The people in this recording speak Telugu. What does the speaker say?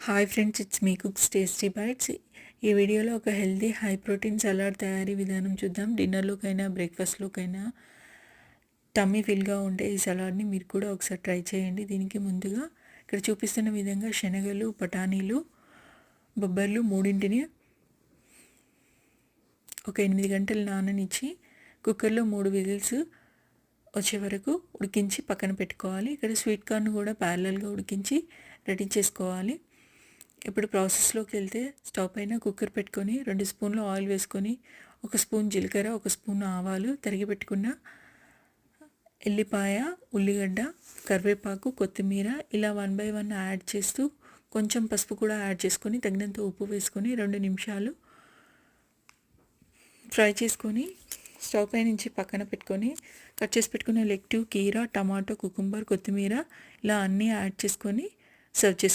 Hi friends, it's me cooks tasty bites. ఈ వీడియోలో ఒక హెల్తీ హై ప్రోటీన్ సలాడ్ తయారీ విధానం చూద్దాం. డిన్నర్లోకైనా బ్రేక్ఫాస్ట్లోకైనా టమ్మీ ఫిల్గా ఉండే ఈ సలాడ్ని మీరు కూడా ఒకసారి ట్రై చేయండి. దీనికి ముందుగా ఇక్కడ చూపిస్తున్న విధంగా శనగలు, బఠానీలు, బొబ్బర్లు మూడింటిని ఒక 8 గంటలు నాననిచ్చి కుక్కర్లో 3 విజిల్స్ వచ్చే వరకు ఉడికించి పక్కన పెట్టుకోవాలి. ఇక్కడ స్వీట్ కార్న్ కూడా ప్యారలల్గా ఉడికించి రెడీ చేసుకోవాలి. ఇప్పుడు ప్రాసెస్లోకి వెళ్తే స్టవ్ పైన కుక్కర్ పెట్టుకొని 2 స్పూన్లు ఆయిల్ వేసుకొని 1 స్పూన్ జీలకర్ర, 1 స్పూన్ ఆవాలు, తరిగి పెట్టుకున్న ఎల్లిపాయ, ఉల్లిగడ్డ, కరివేపాకు, కొత్తిమీర ఇలా 1 బై 1 యాడ్ చేస్తూ కొంచెం పసుపు కూడా యాడ్ చేసుకొని తగినంత ఉప్పు వేసుకొని 2 నిమిషాలు ఫ్రై చేసుకొని స్టవ్ పై నుంచి పక్కన పెట్టుకొని కట్ చేసి పెట్టుకున్న లెగ్, కీరా, టమాటో, కుకుంబర్, కొత్తిమీర ఇలా అన్నీ యాడ్ చేసుకొని సర్వ్ చేసుకోవాలి.